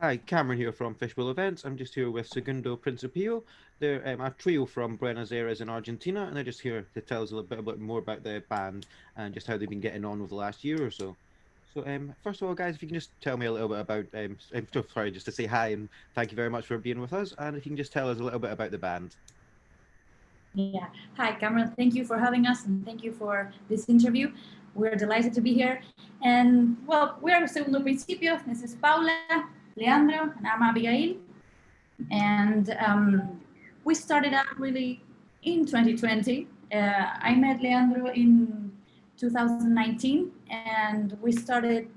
Hi, Cameron here from Fishbowl Events. I'm just here with Segundo Principio. They're a trio from Buenos Aires in Argentina, and they're just here to tell us a little bit more about the band and just how they've been getting on over the last year or so. So, first of all, guys, if you can just tell me a little bit about, sorry, just to say hi and thank you very much for being with us, and if you can just tell us a little bit about the band. Yeah. Hi, Cameron. Thank you for having us and thank you for this interview. We're delighted to be here. And well, we are Segundo Principio. This is Paula, Leandro, and I'm Abigail. And we started out really in 2020. I met Leandro in 2019 and we started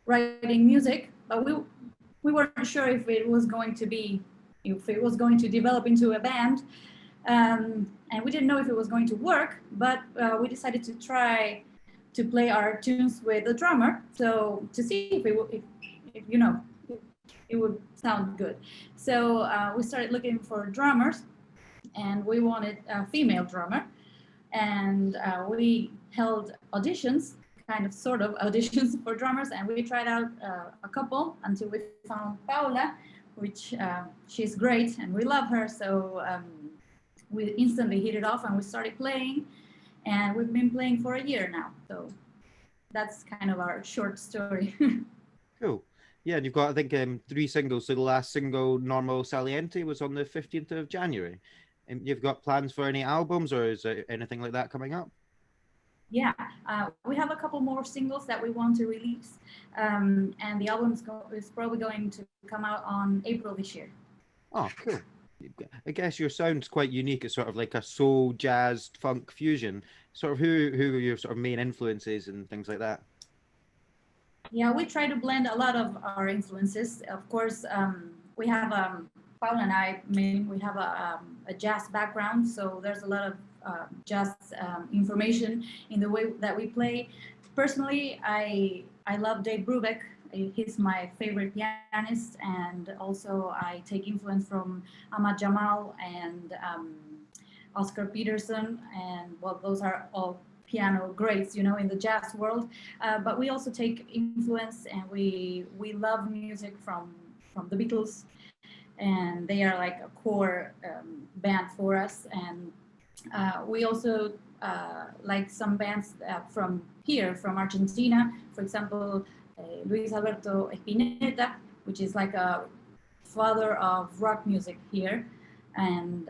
writing music, but we weren't sure if it was going to be, if it was going to develop into a band. And we didn't know if it was going to work, but we decided to try to play our tunes with a drummer, so to see if it would sound good. So we started looking for drummers, and we wanted a female drummer, and we held auditions, kind of sort of auditions for drummers, and we tried out a couple until we found Paula, which she's great, and we love her. So we instantly hit it off and we started playing, and we've been playing for a year now. So that's kind of our short story. Cool. Yeah, and you've got, I think, three singles. So the last single, Normal Saliente, was on the 15th of January. And you've got plans for any albums or is there anything like that coming up? Yeah, we have a couple more singles that we want to release, and the album is probably going to come out on April this year. Oh, cool. I guess your sound's quite unique. It's sort of like a soul, jazz, funk fusion. Sort of who are your sort of main influences and things like that? Yeah, we try to blend a lot of our influences. Of course, we have Paul and I mean, we have a jazz background, so there's a lot of jazz information in the way that we play. Personally, I love Dave Brubeck. He's my favorite pianist, and also I take influence from Ahmad Jamal and Oscar Peterson, and well, those are all piano greats, you know, in the jazz world. But we also take influence, and we love music from the Beatles, and they are like a core band for us. And we also like some bands from here, from Argentina. For example, Luis Alberto Spinetta, which is like a father of rock music here, and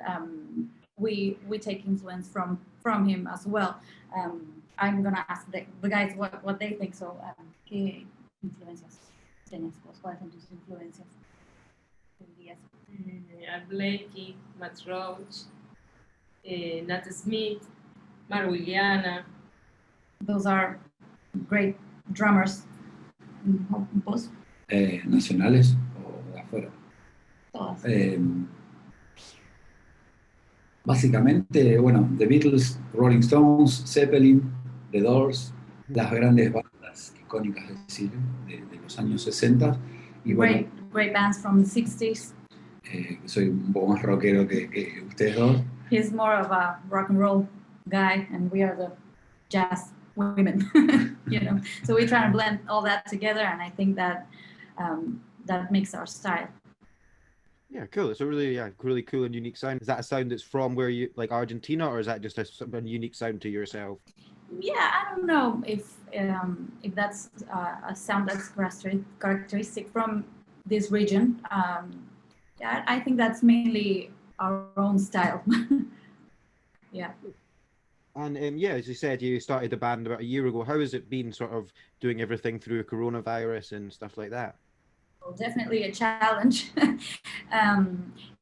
we take influence from him as well. I'm gonna ask the guys what they think. So, ¿qué influencias tienes vos? ¿Cuáles son tus influencias? Art Blakey, Matt Roach, Nat Smith, Mar Williana. Those are great drummers. ¿Vos? ¿Nacionales o de afuera? Todas. Básicamente, bueno, The Beatles, Rolling Stones, Zeppelin, The Doors, las grandes bandas icónicas del cine de los años 60. Y bueno, great bands from the 60s. Soy un poco más rockero que ustedes dos. He's more of a rock and roll guy, and we are the jazz women, you know. So we try to blend all that together, and I think that that makes our style. Yeah, cool. It's a really cool and unique sound. Is that a sound that's from where you like Argentina, or is that just a unique sound to yourself? Yeah, I don't know if that's a sound that's characteristic from this region. Yeah, I think that's mainly our own style. Yeah. And yeah, as you said, you started the band about a year ago. How has it been sort of doing everything through coronavirus and stuff like that? Well, definitely a challenge.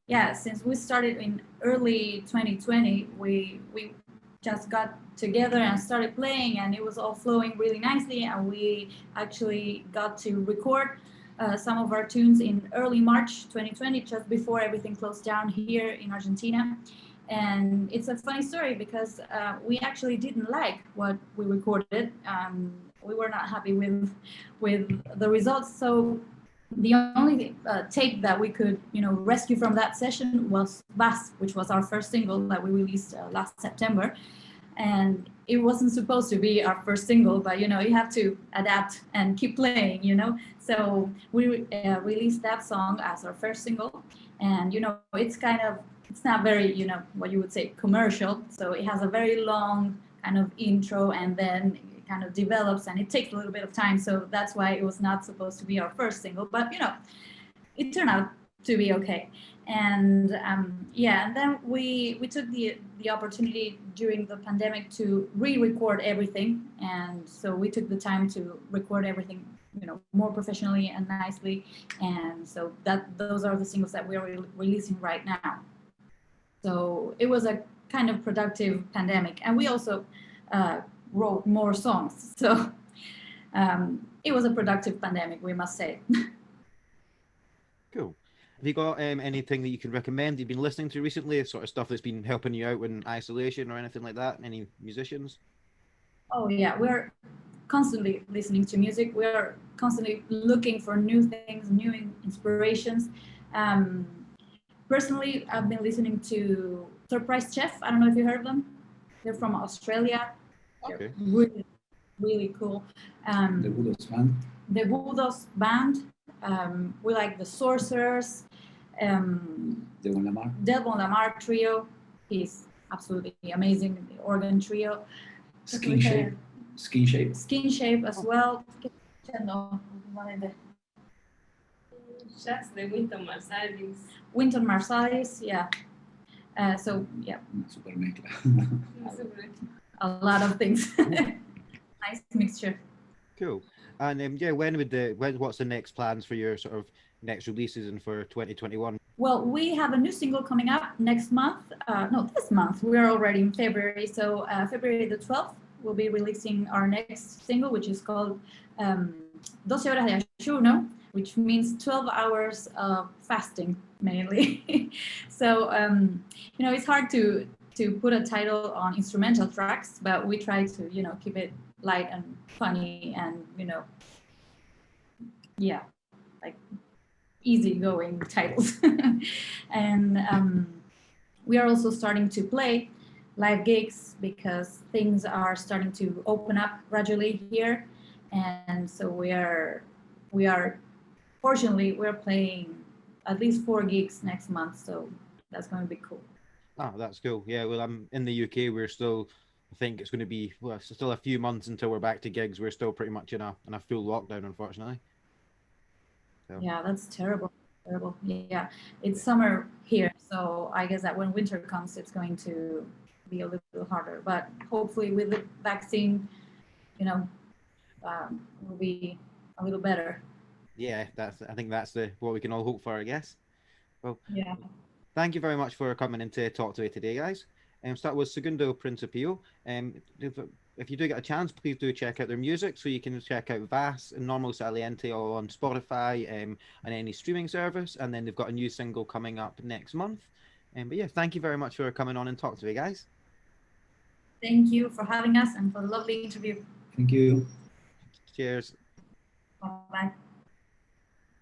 Yeah, since we started in early 2020, we just got together and started playing, and it was all flowing really nicely, and we actually got to record some of our tunes in early March 2020, just before everything closed down here in Argentina. And it's a funny story because we actually didn't like what we recorded. We were not happy with the results. So the only tape that we could, you know, rescue from that session was Bass, which was our first single that we released last September. and it wasn't supposed to be our first single, but you know, you have to adapt and keep playing, you know. So we released that song as our first single, and you know, it's not very, you know, what you would say commercial. So it has a very long kind of intro, and then it kind of develops, and it takes a little bit of time. So that's why it was not supposed to be our first single, but you know, it turned out to be okay. And yeah, and then we took the opportunity during the pandemic to re-record everything, and so we took the time to record everything, you know, more professionally and nicely. And so those are the singles that we are releasing right now. So it was a kind of productive pandemic, and we also wrote more songs. So it was a productive pandemic, we must say. Cool. Have you got anything that you can recommend you've been listening to recently, sort of stuff that's been helping you out in isolation or anything like that? Any musicians? Oh yeah, we're constantly listening to music. We're constantly looking for new things, new inspirations. Personally, I've been listening to Surprise Chef. I don't know if you heard of them. They're from Australia. Okay. They're really, really cool. The Budos Band. The Budos Band. We like the Sorcerers. Devon Lamar. Delbon Lamar Trio. He's absolutely amazing. The organ trio. Skin Shape. Skin Shape. Skin Shape as well. Just the Wynton Marsalis. Wynton Marsalis, yeah. So yeah, Una super mezcla. a lot of things. Nice mixture. Cool. And yeah, what's the next plans for your sort of next releases and for 2021? Well, we have a new single coming up next month. No, this month. We're already in February. So February the 12th, we'll be releasing our next single, which is called 12 horas de ayuno, which means 12 hours of fasting, mainly. So, you know, it's hard to put a title on instrumental tracks, but we try to, you know, keep it light and funny and, you know, yeah, like easygoing titles. And we are also starting to play live gigs because things are starting to open up gradually here. And so we are fortunately, we're playing at least 4 gigs next month, so that's going to be cool. Oh, that's cool. Yeah, well, I'm in the UK. We're still, I think it's going to be, well, it's still a few months until we're back to gigs. We're still pretty much in a full lockdown, unfortunately. So. Yeah, that's terrible. Terrible. Yeah, it's summer here, so I guess that when winter comes, it's going to be a little harder. But hopefully, with the vaccine, you know, will be a little better. Yeah, I think that's what we can all hope for, I guess. Well, yeah. Thank you very much for coming in to talk to me today, guys. So that was Segundo Principio. If you do get a chance, please do check out their music. So you can check out Vas and Normal Saliente all on Spotify and any streaming service. And then they've got a new single coming up next month. But yeah, thank you very much for coming on and talk to me, guys. Thank you for having us and for the lovely interview. Thank you. Cheers. Bye-bye.